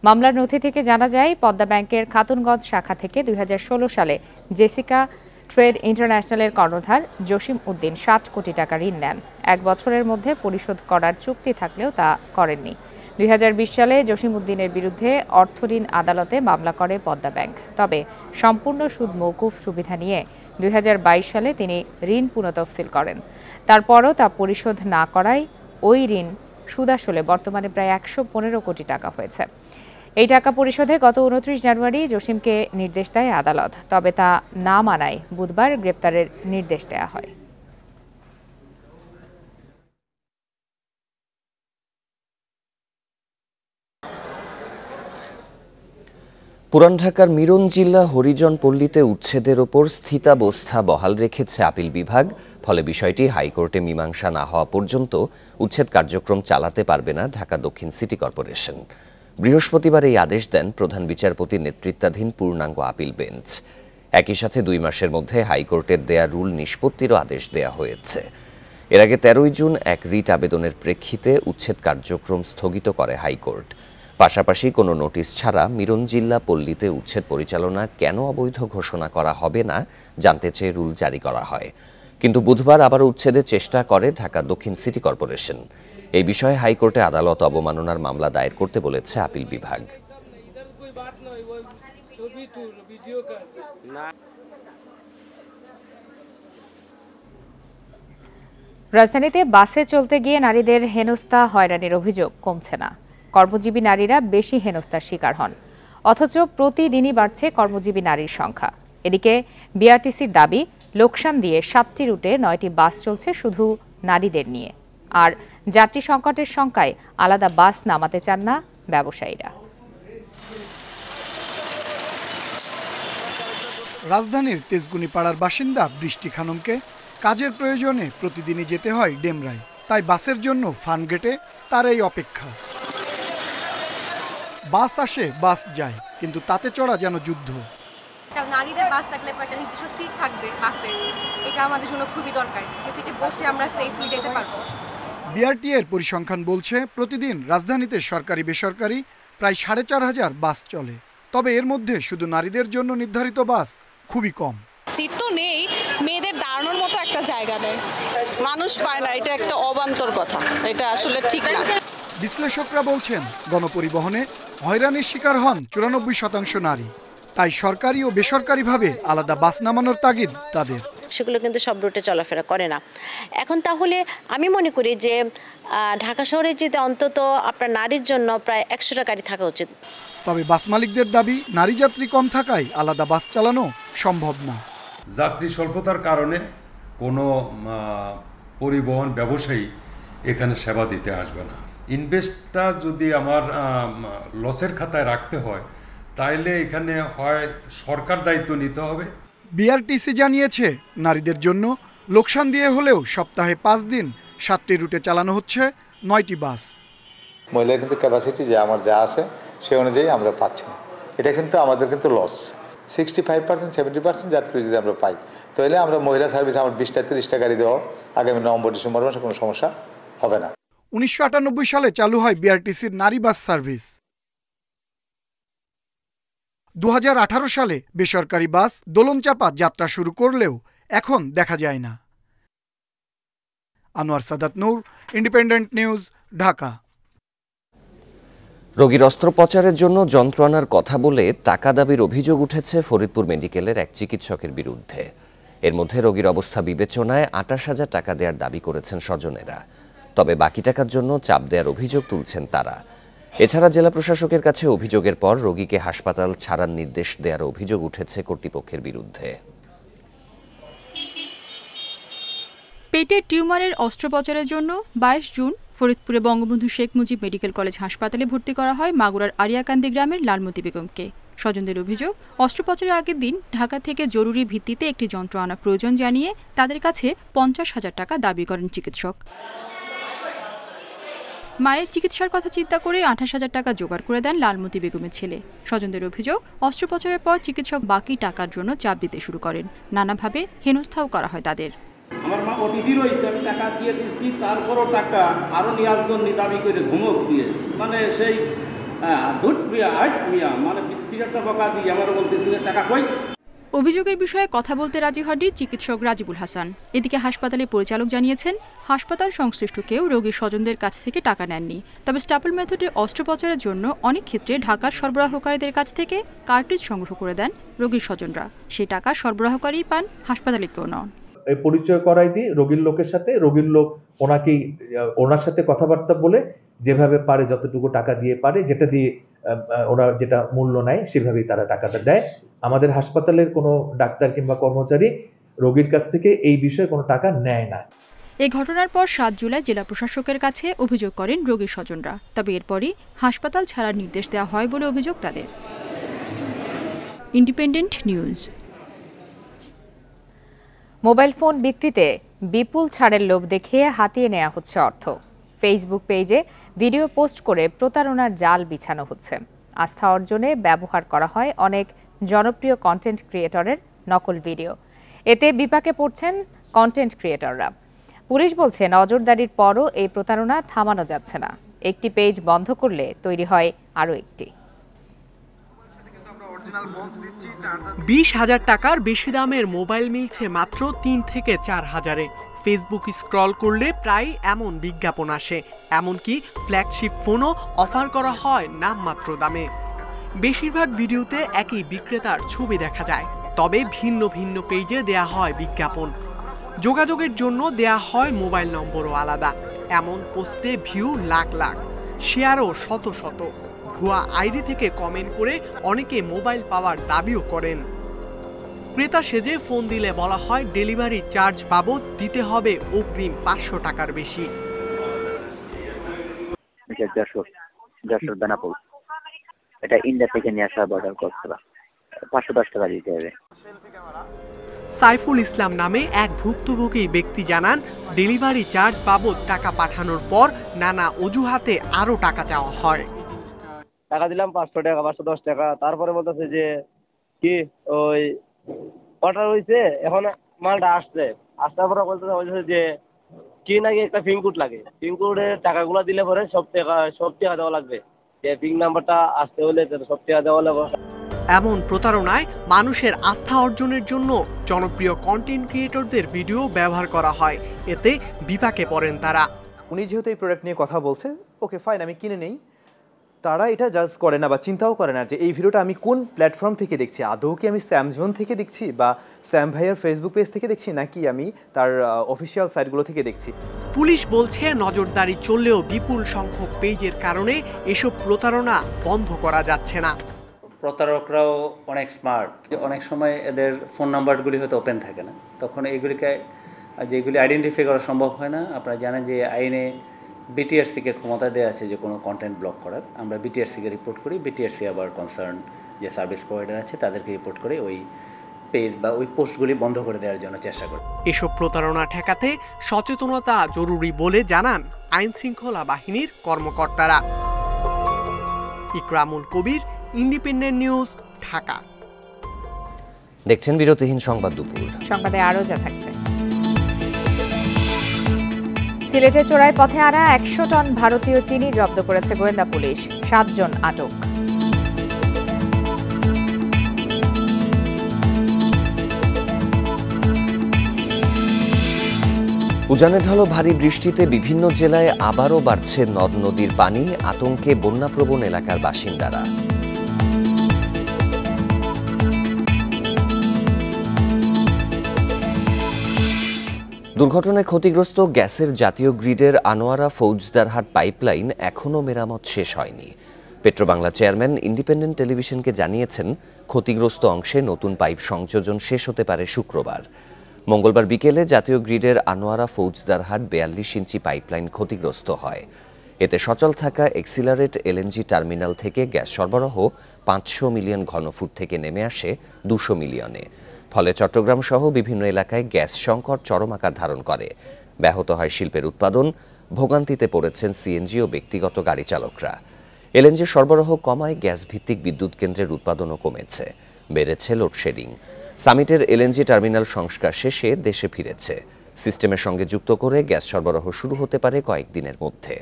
মামলার নথি থেকে জানা যায়, পদ্মা ব্যাংকের খাতুনগঞ্জ শাখা থেকে 2016 সালে জেসিকা ট্রেড ইন্টারন্যাশনালের কর্ণধার জসিম উদ্দিন 60 কোটি টাকা ঋণ নেন। 1 বছরের মধ্যে পরিশোধ করার চুক্তি থাকলেও তা করেননি। 2020 সালে জসিম উদ্দিনের বিরুদ্ধে অর্থঋণ আদালতে মামলা করে পদ্মা ব্যাংক। তবে সম্পূর্ণ সুদ মওকুফ সুবিধা নিয়ে 2022 সালে তিনি ঋণ পুনঃতফসিল করেন। তারপরও তা পরিশোধ না করায় ওই ঋণ সুদ আসলে বর্তমানে প্রায় 115 কোটি টাকা হয়েছে। এই টাকা পরিশোধে গত 29 জানুয়ারি জসিমকে নির্দেশ দেয় আদালত। তবে তা না মানায় বুধবার গ্রেপ্তারের নির্দেশ দেওয়া হয়। পুরান ঢাকার মিরনজিল্লা হরিজন পল্লীতে উচ্ছেদের ওপর স্থিতাবস্থা বহাল রেখেছে আপিল বিভাগ। ফলে বিষয়টি হাইকোর্টে মীমাংসা না হওয়া পর্যন্ত উচ্ছেদ কার্যক্রম চালাতে পারবে না ঢাকা দক্ষিণ সিটি কর্পোরেশন। বৃহস্পতিবার এই আদেশ দেন প্রধান বিচারপতির নেতৃত্বাধীন পূর্ণাঙ্গ আপিল বেঞ্চ। একই সাথে 2 মাসের মধ্যে হাইকোর্টের দেয়া রুল নিষ্পত্তিরও আদেশ দেয়া হয়েছে। এর আগে 13 জুন এক রিট আবেদনের প্রেক্ষিতে উচ্ছেদ কার্যক্রম স্থগিত করে হাইকোর্ট। পাশাপাশি কোনো নোটিশ ছাড়া মিরনজিল্লা পল্লীতে উচ্ছেদ পরিচালনা কেন অবৈধ ঘোষণা করা হবে না জানতে চেয়ে রুল জারি করা হয়। কিন্তু বুধবার আবার উচ্ছেদের চেষ্টা করে ঢাকা দক্ষিণ সিটি কর্পোরেশন। এই বিষয়ে হাইকোর্টে আদালত অবমাননার মামলা দায়ের করতে বলেছে আপিল বিভাগ। রাজধানীতে বাসে চলতে গিয়ে নারীদের হেনস্থা হয়রানির অভিযোগ কমছে না। কর্মজীবী নারীরা বেশি হেনস্থার শিকার হন, অথচ প্রতিদিনই বাড়ছে কর্মজীবী নারীর সংখ্যা। এদিকে বিআরটিসির দাবি, লোকসান দিয়ে 7টি রুটে 9টি বাস চলছে শুধু নারীদের নিয়ে। আর যাত্রী সংকটের শঙ্কায় আলাদা বাস নামাতে চান না ব্যবসায়ীরা। রাজধানীর তেজগুনি পাড়ার বাসিন্দা বৃষ্টি খানমকে কাজের প্রয়োজনে প্রতিদিনই যেতে হয় ডেমরায়, তাই বাসের জন্য ফার্মগেটে তার এই অপেক্ষা। বাস আসে বাস যায়, কিন্তু তাতে চড়া যেন যুদ্ধ। নারীদের বাস থাকলে একটা নির্দিষ্ট সিট থাকবে বাসে, এটা আমাদের জন্য খুবই দরকার, যে সিটে বসে আমরা সেফলি যেতে পারবো। বিআরটি এর পরিসংখ্যান বলছে প্রতিদিন রাজধানীতে সরকারি বেসরকারি প্রায় 4500 বাস চলে, তবে এর মধ্যে শুধু নারীদের জন্য নির্ধারিত বাস খুবই কম। সিট তো নেই, মেয়েদের দাঁড়ানোর মতো একটা জায়গা নেই, মানুষ পায় না, এটা একটা অবান্তর কথা, এটা আসলে ঠিক না। বিশ্লেষকরা বলছেন গণপরিবহনে হয়রানির শিকার হন 94% নারী, তাই সরকারি ও বেসরকারিভাবে আলাদা বাস নামানোর তাগিদ তাদের। সেগুলো কিন্তু সব রুটে চলাফেরা করে না এখন। তাহলে আমি মনে করি যে ঢাকা শহরে যদি অন্তত আপনার নারীর জন্য প্রায় 100টা গাড়ি থাকা উচিত। তবে বাস মালিকদের দাবি নারী যাত্রী কম থাকায় আলাদা বাস চালানো সম্ভব না। যাত্রী স্বল্পতার কারণে কোনো পরিবহন ব্যবসায়ী এখানে সেবা দিতে আসবে না। ইনভেস্টটা যদি আমার লসের খাতায় রাখতে হয়, তাইলে এখানে হয় সরকার দায়িত্ব নিতে হবে। বিআরটিসি জানিয়েছে নারীদের জন্য লোকসান দিয়ে হলেও সপ্তাহে 5 দিন 7টি রুটে চালানো হচ্ছে 9টি বাস। মহিলা কিন্তু ক্যাপাসিটি যে আমার যা আছে সে অনুযায়ী আমরা পাচ্ছি না, এটা কিন্তু আমাদের কিন্তু লস। 65% 70% যাত্রী যদি আমরা পাই, তাহলে আমরা মহিলা সার্ভিস আমার 20টা 30টা গাড়ি দেওয়া আগামী নভেম্বর ডিসেম্বর মাসে কোনো সমস্যা হবে না। 1998 সালে চালু হয় বিআরটিসির নারী বাস সার্ভিস। 2018 সালে বেসরকারি বাস দোলনচাপা যাত্রা শুরু করলেও এখন দেখা যায় না। আনোয়ার সাদাত নূর, ইন্ডিপেন্ডেন্ট নিউজ, ঢাকা। রোগীর অস্ত্রোপচারের জন্য যন্ত্র আনার কথা বলে টাকা দাবির অভিযোগ উঠেছে ফরিদপুর মেডিকেলের এক চিকিৎসকের বিরুদ্ধে। এর মধ্যে রোগীর অবস্থা বিবেচনায় 28,000 টাকা দেওয়ার দাবি করেছেন স্বজনেরা, তবে বাকি টাকার জন্য চাপ দেওয়ার অভিযোগ তুলছেন তারা। এছাড়া জেলা প্রশাসকের কাছে অভিযোগের পর রোগীকে হাসপাতাল ছাড়ার নির্দেশ দেওয়ার অভিযোগ উঠেছে কর্তৃপক্ষের বিরুদ্ধে। পেটের টিউমারের অস্ত্রোপচারের জন্য 22 জুন ফরিদপুরে বঙ্গবন্ধু শেখ মুজিব মেডিকেল কলেজ হাসপাতালে ভর্তি করা হয় মাগুরার আরিয়াকান্দি গ্রামের লালমতি বেগমকে। স্বজনদের অভিযোগ, অস্ত্রোপচারের আগের দিন ঢাকা থেকে জরুরি ভিত্তিতে একটি যন্ত্র আনা প্রয়োজন জানিয়ে তাদের কাছে 50,000 টাকা দাবি করেন চিকিৎসক। মায়ের চিকিৎসার কথা চিন্তা করে 28,000 টাকা জোগাড় করে দেন লালমতি বেগমের ছেলে। স্বজনদের অভিযোগ, অস্ত্রোপচারের পর চিকিৎসক বাকি টাকার জন্য চাপ দিতে শুরু করেন, নানাভাবে হেনস্থাও করা হয় তাদের। আমার মা ওটিডি রয়েছে, আমি টাকা দিয়ে দিচ্ছি, তারপরও টাকা আরো নেওয়ার জন্য দাবি করে ঘুমক দিয়ে, মানে সেই দুধ মিয়া আট মিয়া মানে 20,000 টাকা দিয়ে আমার বলতেছিল টাকা কই। অভিযোগের বিষয়ে কথা বলতে রাজি হননি চিকিৎসক রাজিবুল হাসান। এদিকে হাসপাতালের পরিচালক জানিয়েছেন, হাসপাতাল সংশ্লিষ্ট কেউ রোগীর স্বজনদের কাছ থেকে টাকা নেননি। তবে স্ট্যাপল মেথডে অস্ত্রোপচারের জন্য অনেক ক্ষেত্রে ঢাকার সরবরাহকারীদের কাছ থেকে কার্ট্রিজ সংগ্রহ করে দেন রোগীর স্বজনরা। সেই টাকা সরবরাহকারী পান, হাসপাতালে কেউ নন। পরিচয় করাই দিই রোগীর লোকের সাথে, রোগীর লোক ওনার সাথে কথাবার্তা বলে যেভাবে পারে যতটুকু টাকা দিয়ে পারে, যেটা দিয়ে ওরা যেটা মূল্য নেয় সেভাবেই তারা টাকাটা দেয়। আমাদের হাসপাতালের কোনো ডাক্তার কিংবা কর্মচারী রোগীর কাছ থেকে এই বিষয়ে কোনো টাকা নেয় না। এই ঘটনার পর 7 জুলাই জেলা প্রশাসকের কাছে অভিযোগ করেন রোগীর স্বজনরা। তবে এরপরই হাসপাতাল ছাড়ার নির্দেশ দেওয়া হয় বলে অভিযোগ তাদের। Independent news. মোবাইল ফোন বিক্রিতে বিপুল ছাড়ের লোভ দেখিয়ে হাতিয়ে নেওয়া হচ্ছে অর্থ। ফেসবুক পেজে ভিডিও পোস্ট করে প্রতারণার জাল বিছানো হচ্ছে। আস্থা অর্জনে ব্যবহার করা হয় অনেক জনপ্রিয় কন্টেন্ট ক্রিয়েটরের নকল ভিডিও। এতে বিপাকে পড়ছেন কন্টেন্ট ক্রিয়েটররা। পুলিশ বলছে, নজরদারির পরও এই প্রতারণা থামানো যাচ্ছে না। একটি পেজ বন্ধ করলে তৈরি হয় আরও একটি। 20,000 টাকার বেশি দামের মোবাইল মিলছে মাত্র 3 থেকে 4,000-এ। ফেসবুক স্ক্রল করলে প্রায় এমন বিজ্ঞাপন আসে, এমনকি ফ্ল্যাগশিপ ফোনও অফার করা হয় নামমাত্র দামে। বেশিরভাগ ভিডিওতে একই বিক্রেতার ছবি দেখা যায়, তবে ভিন্ন ভিন্ন পেজে দেয়া হয় বিজ্ঞাপন। যোগাযোগের জন্য দেয়া হয় মোবাইল নম্বরও আলাদা। এমন পোস্টে ভিউ লাখ লাখ, শেয়ারও শত শত। ভুয়া আইডি থেকে কমেন্ট করে অনেকে মোবাইল পাওয়ার দাবিও করেন। ক্রেতা সেজে ফোন দিলে বলা হয় ডেলিভারি চার্জ বাবদ দিতে হবে অগ্রিম 500 টাকার বেশি। এটা ইন্ডিয়া থেকে নিয়ে আসা বর্ডার করতে 510 টাকা দিতে হবে। সাইফুল ইসলাম নামে এক ভুক্তভোগী ব্যক্তি জানান, ডেলিভারি চার্জ বাবদ টাকা পাঠানোর পর নানা অজুহাতে আরও টাকা চাওয়া হয়। টাকা দিলাম 500 টাকা, 510 টাকা, তারপরে বলতেছে যে কি ওই অর্ডার হয়েছে, এখন মালটা আসার পরে বলতেছে যে কি নাকি একটা পিনকোড লাগে, পিনকোডের টাকাগুলো দিলে পরে সব টাকা দেওয়া লাগবে, যে পিন নাম্বারটা আসতে হলে সব টাকা দেওয়া লাগবে। এমন প্রতারণায় মানুষের আস্থা অর্জনের জন্য জনপ্রিয় কন্টেন্ট ক্রিয়েটরদের ভিডিও ব্যবহার করা হয়, এতে বিপাকে পড়েন তারা। উনি যেহেতু এই প্রোডাক্ট নিয়ে কথা বলছে, ওকে ফাইন, আমি কিনে নেই, তারা এটা জাজ করে না বা চিন্তাও করে না যে এই ভিডিওটা আমি কোন প্ল্যাটফর্ম থেকে দেখছি, আদৌ কি আমি স্যামজন থেকে দেখছি বা স্যাম ভাইয়ের ফেসবুক পেজ থেকে দেখছি, নাকি আমি তার অফিসিয়াল সাইটগুলো থেকে দেখছি। পুলিশ বলছে নজরদারি চললেও বিপুল সংখ্যক পেজের কারণে এসব প্রতারণা বন্ধ করা যাচ্ছে না। প্রতারকরাও অনেক স্মার্ট, অনেক সময় এদের ফোন নাম্বারগুলি হয়তো ওপেন থাকে না, তখন এইগুলিকে যেগুলি আইডেন্টিফাই করা সম্ভব হয় না। আপনারা জানেন যে আইনে বিটিআরসিকে ক্ষমতা দেওয়া আছে যে কোনো কন্টেন্ট ব্লক করার। আমরা বিটিআরসিকে রিপোর্ট করি, বিটিআরসি আবার কনসার্ন যে সার্ভিস প্রোভাইডার আছে তাদেরকে রিপোর্ট করে ওই পেজ বা ওই পোস্টগুলি বন্ধ করে দেওয়ার জন্য চেষ্টা করি। এসব প্রতারণা ঠেকাতে সচেতনতা জরুরি বলে জানান আইন শৃঙ্খলা বাহিনীর কর্মকর্তারা। ইকরামুল কবির, ইন্ডিপেন্ডেন্ট নিউজ, ঢাকা। দেখছেন বিরতিহীন সংবাদ দুপুর। সংবাদে আরো যা থাকছে। সিলেটের চোরাই পথে আনা 100 টন ভারতীয় চিনি জব্দ করেছে গোয়েন্দা পুলিশ, 7 জন আটক। উজানে ঢালো ভারী বৃষ্টিতে বিভিন্ন জেলায় আবারও বাড়ছে নদ নদীর পানি, আতঙ্কে বন্যাপ্রবণ এলাকার বাসিন্দারা। দুর্ঘটনায় ক্ষতিগ্রস্ত গ্যাসের জাতীয় গ্রিডের আনোয়ারা ফৌজদারহাট পাইপলাইন এখনও মেরামত শেষ হয়নি। পেট্রোবাংলা চেয়ারম্যান ইন্ডিপেন্ডেন্ট টেলিভিশনকে জানিয়েছেন, ক্ষতিগ্রস্ত অংশে নতুন পাইপ সংযোজন শেষ হতে পারে শুক্রবার। মঙ্গলবার বিকেলে জাতীয় গ্রিডের আনোয়ারা ফৌজদারহাট 42 ইঞ্চি পাইপলাইন ক্ষতিগ্রস্ত হয়। এতে সচল থাকা এক্সিলারেট এলএনজি টার্মিনাল থেকে গ্যাস সরবরাহ 500 মিলিয়ন ঘনফুট থেকে নেমে আসে 200 মিলিয়নে। ফলে চট্টগ্রাম সহ বিভিন্ন এলাকায় গ্যাস সংকট চরম আকার ধারণ করে। ব্যাহত হয় শিল্পের উৎপাদন, ভোগান্তিতে পড়েছেন সিএনজি ও ব্যক্তিগত গাড়ি চালকরা। এলএনজি সরবরাহ কমায় গ্যাস ভিত্তিক বিদ্যুৎ কেন্দ্রের উৎপাদনও কমেছে, বেড়েছে লোডশেডিং। সামিটের এলএনজি টার্মিনাল সংস্কার শেষে দেশে ফিরেছে। সিস্টেমের সঙ্গে যুক্ত করে গ্যাস সরবরাহ শুরু হতে পারে কয়েকদিনের মধ্যে।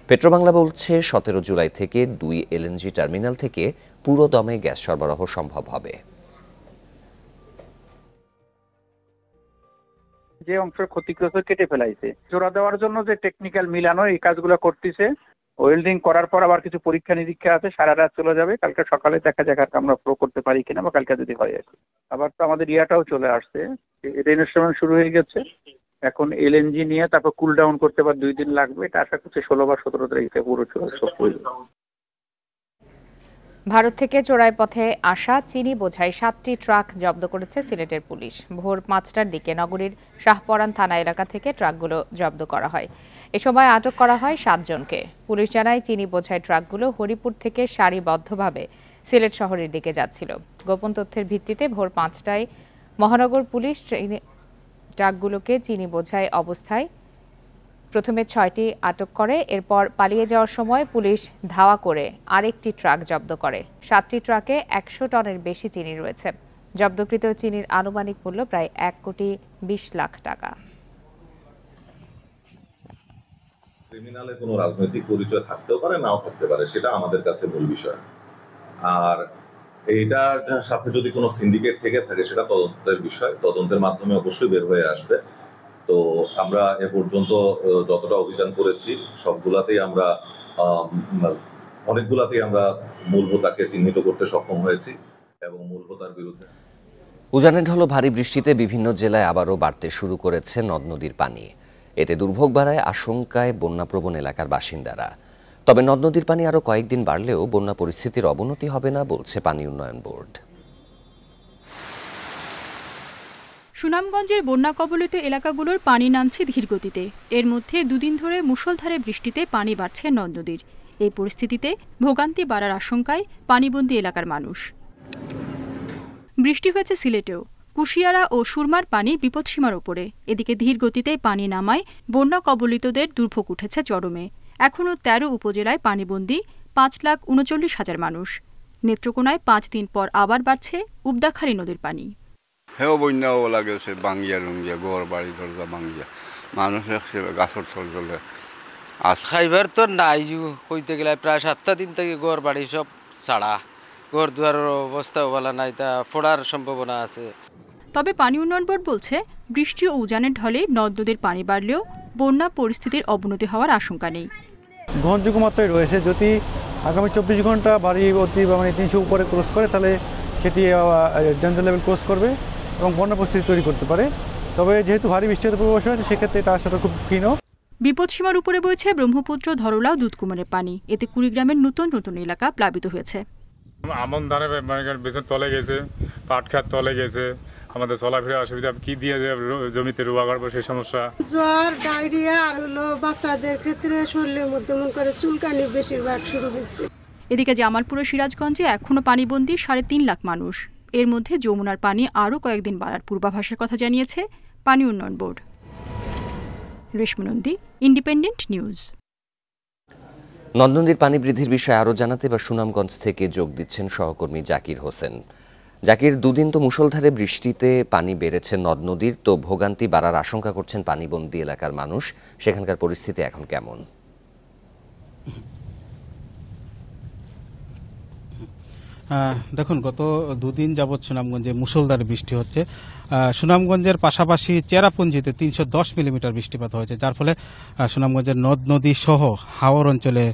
পেট্রোবাংলা বলছে 17 জুলাই থেকে 2 এলএনজি টার্মিনাল থেকে পুরো দমে গ্যাস সরবরাহ সম্ভব হবে। যে অংশের ক্ষতিগ্রস্ত কেটে ফেলাইছে, জোড়া দেওয়ার জন্য যে টেকনিক্যাল মিলানো এই কাজগুলো করতেছে। ওয়েল্ডিং করার পর আবার কিছু পরীক্ষা নিরীক্ষা আছে, সারা রাত চলে যাবে, কালকে সকালে দেখা যাক আমরা প্রো করতে পারি কিনা, বা কালকে যদি হয় আর কি। আবার তো আমাদের ইয়াটাও চলে আসছে, রেইনস্টর্ম শুরু হয়ে গেছে, এখন এলএনজি নিয়ে তারপর কুল ডাউন করতে আবার 2 দিন লাগবে। এটা আশা করছি 16 বা 17 তারিখে পুরো সব হয়ে যাবে। ভারত থেকে চোরাই পথে আসা চিনি বোঝাই 7টি ট্রাক জব্দ করেছে সিলেটের পুলিশ। ভোর 5টার দিকে নগরীর শাহপরান থানা এলাকা থেকে ট্রাকগুলো জব্দ করা হয়। এ সময় আটক করা হয় 7 জনকে। পুলিশ জানায়, চিনি বোঝাই ট্রাকগুলো হরিপুর থেকে সারিবদ্ধভাবে সিলেট শহরের দিকে যাচ্ছিল। গোপন তথ্যের ভিত্তিতে ভোর 5টায় মহানগর পুলিশ ট্রাকগুলোকে চিনি বোঝাই অবস্থায় প্রথমে 6টি আটক করে। এরপর পালিয়ে যাওয়ার সময় পুলিশ ধাওয়া করে আরেকটি ট্রাক জব্দ করে। 7টি ট্রাকে 100 টনের বেশি চিনি রয়েছে। জব্দকৃত চিনির আনুমানিক মূল্য প্রায় 1,20,00,000 টাকা। ক্রিমিনালের কোনো রাজনৈতিক পরিচয় থাকতেও পারে, নাও থাকতে পারে, সেটা আমাদের কাছে মূল বিষয়। আর এইটার সাথে যদি কোনো সিন্ডিকেট থেকে থাকে সেটা তদন্তের বিষয়, তদন্তের মাধ্যমে অবশ্যই বের হয়ে আসবে। তো আমরা এ পর্যন্ত যতটা অভিযান করেছি সবগুলাতেই আমরা অনেকগুলাতেই আমরা মূল হোতাকে চিহ্নিত করতে সক্ষম হয়েছি এবং মূল হোতার বিরুদ্ধে। উজানে ঢলো ভারী বৃষ্টিতে বিভিন্ন জেলায় আবারও বাড়তে শুরু করেছে নদ নদীর পানি। এতে দুর্ভোগ বাড়ায় আশঙ্কায় বন্যাপ্রবণ এলাকার বাসিন্দারা। তবে নদ নদীর পানি আরও কয়েকদিন বাড়লেও বন্যা পরিস্থিতির অবনতি হবে না বলছে পানি উন্নয়ন বোর্ড। সুনামগঞ্জের বন্যা কবলিত এলাকাগুলোর পানি নামছে ধীরগতিতে। এর মধ্যে 2 দিন ধরে মুষলধারে বৃষ্টিতে পানি বাড়ছে নদ নদীর। এই পরিস্থিতিতে ভোগান্তি বাড়ার আশঙ্কায় পানিবন্দী এলাকার মানুষ। বৃষ্টি হয়েছে সিলেটেও। কুশিয়ারা ও সুরমার পানি বিপদসীমার ওপরে। এদিকে ধীর গতিতে পানি নামায় বন্যা কবলিতদের দুর্ভোগ উঠেছে চরমে। এখনও ১৩ উপজেলায় পানিবন্দী ৫,৩৯,০০০ মানুষ। নেত্রকোনায় ৫ দিন পর আবার বাড়ছে উবদাখালী নদীর পানি। হেও বন্যাও লাগেছে, বাঙ্গিয়া রুঙ্গিয়া ঘর বাড়ি দরজা বাঙ্গিয়া মানুষের গাছর চল চলে। আজ খাইবার তো নাই হইতে গেলে প্রায় ৭টা দিন থেকে ঘর বাড়ি সব ছাড়া, ঘর দুয়ারের অবস্থাও ভালো নাই, তা ফোড়ার সম্ভাবনা আছে। তবে পানি উন্নয়ন বোর্ড বলছে, বৃষ্টি ও উজানের ঢলে নদ নদীর পানি বাড়লেও বন্যা পরিস্থিতির অবনতি হওয়ার আশঙ্কা নেই। গ্রহণযোগ্য মাত্রায় রয়েছে। যদি আগামী ২৪ ঘন্টা বাড়ি অতি মানে ৩০০ উপরে ক্রস করে তাহলে সেটি ডেঞ্জার লেভেল ক্রস করবে এবং বন্যা পরিস্থিতি তৈরি করতে পারে। তবে যেহেতু ভারী বৃষ্টির পূর্বাভাস আছে, সেক্ষেত্রে এটা আসাটা খুব ক্ষীণ। বিপদসীমার উপরে বইছে ব্রহ্মপুত্র, ধরলা ও দুধকুমারের পানি। এতে কুড়িগ্রামের নতুন নতুন এলাকা প্লাবিত হয়েছে। আমন ধানের বেসন তলে গেছে, পাট খাত তলে গেছে, আমাদের চলাফেরা অসুবিধা, কি দিয়ে যে জমিতে রোয়া করবো সেই সমস্যা। জ্বর, ডায়রিয়া আর হলো বাচ্চাদের ক্ষেত্রে শরীরের মধ্যে মন করে চুলকানি বেশিরভাগ শুরু হয়েছে। এদিকে জামালপুর ও সিরাজগঞ্জে এখনো পানিবন্দী ৩.৫ লাখ মানুষ। এর মধ্যে যমুনার পানি আরও কয়েকদিন বাড়ার পূর্বাভাসের কথা জানিয়েছে পানি উন্নয়ন board. Reshma Nandi, independent news. নদ নদীর পানি বৃদ্ধির বিষয়ে আরও জানাতে বা সুনামগঞ্জ থেকে যোগ দিচ্ছেন সহকর্মী জাকির হোসেন। জাকির, দুদিন তো মুষলধারে বৃষ্টিতে পানি বেড়েছে নদ নদীর, তো ভোগান্তি বাড়ার আশঙ্কা করছেন পানিবন্দী এলাকার মানুষ। সেখানকার পরিস্থিতি এখন কেমন? দেখুন, গত দুদিন যাবৎ সুনামগঞ্জে মুষলধারে বৃষ্টি হচ্ছে। সুনামগঞ্জের পাশাপাশি চেরাপুঞ্জিতে ৩১০ মিলিমিটার বৃষ্টিপাত হয়েছে, যার ফলে সুনামগঞ্জের নদ নদী সহ হাওর অঞ্চলে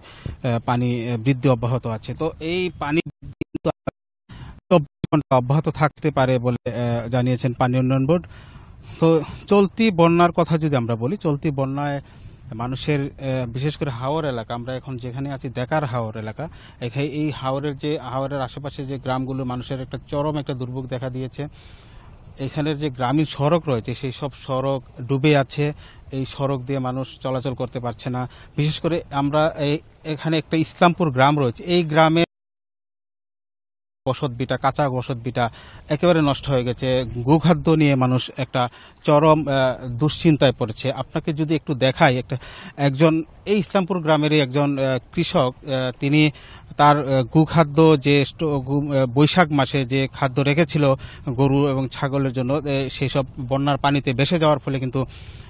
পানি বৃদ্ধি অব্যাহত আছে। তো এই পানি অব্যাহত থাকতে পারে বলে জানিয়েছেন পানি উন্নয়ন বোর্ড। তো চলতি বন্যার কথা যদি আমরা বলি, চলতি বন্যায় মানুষের বিশেষ করে হাওর এলাকা, আমরা এখন যেখানে আছি দেকার হাওর এলাকা, এই হাওরের আশেপাশে যে গ্রামগুলো, মানুষের একটা চরম একটা দুর্ভোগ দেখা দিয়েছে। এখানের যে গ্রামীণ সড়ক রয়েছে, সেই সব সড়ক ডুবে আছে। এই সড়ক দিয়ে মানুষ চলাচল করতে পারছে না। বিশেষ করে আমরা এখানে একটা ইসলামপুর গ্রাম রয়েছে, এই গ্রামে বসতভিটা, কাঁচা বসতভিটা একেবারে নষ্ট হয়ে গেছে। গোখাদ্য নিয়ে মানুষ একটা চরম দুশ্চিন্তায় পড়েছে। আপনাকে যদি একটু দেখাই, একজন এই ইসলামপুর গ্রামেরই একজন কৃষক, তিনি তার গোখাদ্য যে বৈশাখ মাসে যে খাদ্য রেখেছিল গরু এবং ছাগলের জন্য, সেই সব বন্যার পানিতে ভেসে যাওয়ার ফলে কিন্তু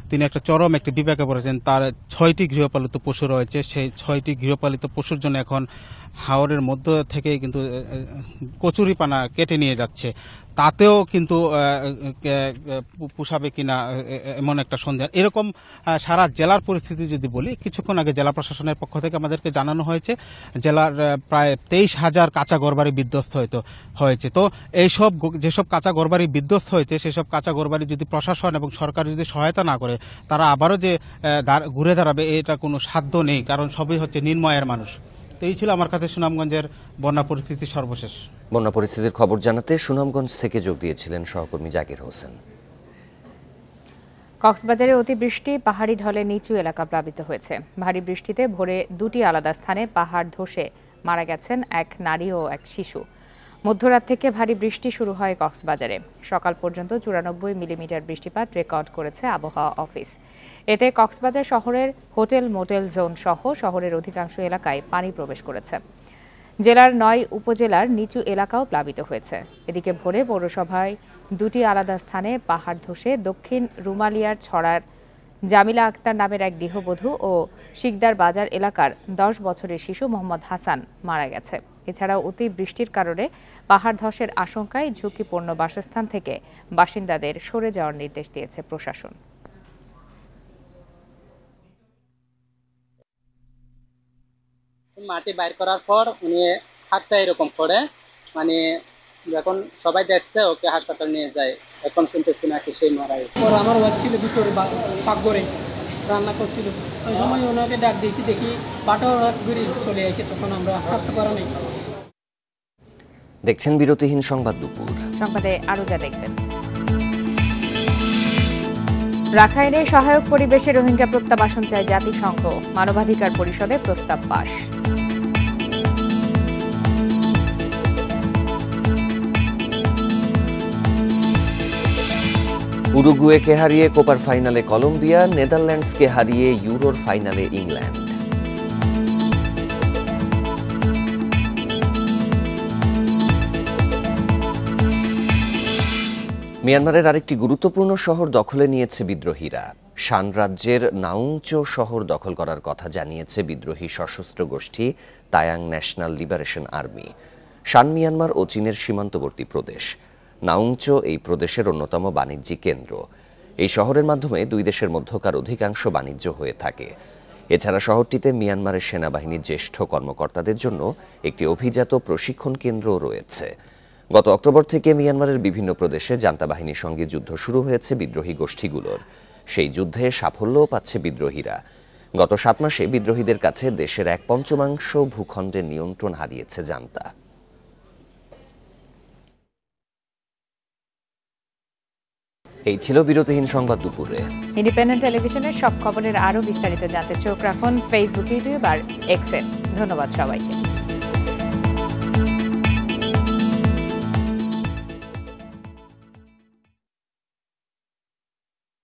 তিনি একটা চরম একটি বিপাকে পড়েছেন। তার 6টি গৃহপালিত পশু রয়েছে, সেই 6টি গৃহপালিত পশুর জন্য এখন হাওরের মধ্য থেকেই কিন্তু কচুরিপানা কেটে নিয়ে যাচ্ছে। তাতেও কিন্তু পোষাবে কিনা এমন একটা সন্দেহ। এরকম সারা জেলার পরিস্থিতি যদি বলি, কিছুক্ষণ আগে জেলা প্রশাসনের পক্ষ থেকে আমাদেরকে জানানো হয়েছে জেলার প্রায় 23,000 কাঁচা ঘরবাড়ি বিধ্বস্ত হয়েছে। তো এইসব যেসব কাঁচা ঘরবাড়ি বিধ্বস্ত হয়েছে, সেসব কাঁচা ঘরবাড়ি যদি প্রশাসন এবং সরকার যদি সহায়তা না করে, তারা আবারও যে ঘুরে দাঁড়াবে এটা কোনো সাধ্য নেই, কারণ সবই হচ্ছে নির্ময়ের মানুষ। তো এই ছিল আমার কাছে সুনামগঞ্জের বন্যা পরিস্থিতি সর্বশেষ। বন্যা পরিস্থিতির খবর জানাতে সুনামগঞ্জ থেকে যোগ দিয়েছিলেন সহকর্মী জাকির হোসেন। কক্সবাজারে অতিবৃষ্টি, পাহাড়ি ঢলে নিচু এলাকা প্লাবিত হয়েছে। ভারী বৃষ্টিতে ভোরে 2টি আলাদা স্থানে পাহাড় ধসে মারা গেছেন এক নারী ও এক শিশু। মধ্যরাত থেকে ভারী বৃষ্টি শুরু হয় কক্সবাজারে। সকাল পর্যন্ত 94 মিলিমিটার বৃষ্টিপাত রেকর্ড করেছে আবহাওয়া অফিস। এতে কক্সবাজার শহরের হোটেল মোটেল জোন সহ শহরের অধিকাংশ এলাকায় পানি প্রবেশ করেছে। জেলার 9 উপজেলার নিচু এলাকাও প্লাবিত হয়েছে। এদিকে ভোরে পৌরসভায় 2টি আলাদা স্থানে পাহাড় ধসে দক্ষিণ রুমালিয়ার ছড়ার জামিলা আক্তার নামের এক গৃহবধূ ও শিকদার বাজার এলাকার 10 বছরের শিশু মোহাম্মদ হাসান মারা গেছে। এছাড়াও অতি বৃষ্টির কারণে পাহাড় ধসের আশঙ্কায় ঝুঁকিপূর্ণ বাসস্থান থেকে বাসিন্দাদের সরে যাওয়ার নির্দেশ দিয়েছে প্রশাসন। মাটি বাইর করার পর উনি হাতটা এরকম করে, মানে যখন সবাই দেখছে ওকে হাসপাতাল নিয়ে যায়, এখন শুনতেছি নাকি সেই মারা গেছে। আমার ওয়াইফ ছিল ভিতরে পাকঘরে রান্না করছিল, ওই সময় ওনাকে ডাক দিয়েছি, দেখি পাটা ঘুরে চলে আসে, তখন আমরা হাঁটতে পারা নেই। দেখছেন বিরতিহীন সংবাদ দুপুর। সংবাদে আরো যা দেখবেন, রাখাইনে সহায়ক পরিবেশে রোহিঙ্গা প্রত্যাবাসন চায় জাতিসংঘ, মানবাধিকার পরিষদে প্রস্তাব পাস। উরুগুয়েকে হারিয়ে কোপার ফাইনালে কলম্বিয়া, নেদারল্যান্ডসকে হারিয়ে ইউরোর ফাইনালে ইংল্যান্ড। মিয়ানমারের আরেকটি গুরুত্বপূর্ণ শহর দখলে নিয়েছে বিদ্রোহীরা। শান রাজ্যের নাউংচো শহর দখল করার কথা জানিয়েছে বিদ্রোহী সশস্ত্র গোষ্ঠী তায়াং ন্যাশনাল লিবারেশন আর্মি। শান মিয়ানমার ও চীনের সীমান্তবর্তী প্রদেশ। নাউংচো এই প্রদেশের অন্যতম বাণিজ্যিক কেন্দ্র। এই শহরের মাধ্যমে দুই দেশের মধ্যকার অধিকাংশ বাণিজ্য হয়ে থাকে। এছাড়া শহরটিতে মিয়ানমারের সেনাবাহিনীর জ্যেষ্ঠ কর্মকর্তাদের জন্য একটি অভিজাত প্রশিক্ষণ কেন্দ্রও রয়েছে। গত অক্টোবর থেকে মিয়ানমারের বিভিন্ন প্রদেশে জান্তা বাহিনীর সঙ্গে যুদ্ধ শুরু হয়েছে বিদ্রোহী গোষ্ঠীগুলোর। সেই যুদ্ধে সাফল্যও পাচ্ছে বিদ্রোহীরা। গত 7 মাসে বিদ্রোহীদের কাছে দেশের 1/5 ভূখণ্ডের নিয়ন্ত্রণ হারিয়েছে জান্তা। এই ছিল বিরতিহীন সংবাদ দুপুরে। ইন্ডিপেন্ডেন্ট টেলিভিশনের সব খবরের আরও বিস্তারিত জানতে চোখ রাখুন ফেসবুক, ইউটিউব আর এক্সে। ধন্যবাদ সবাইকে।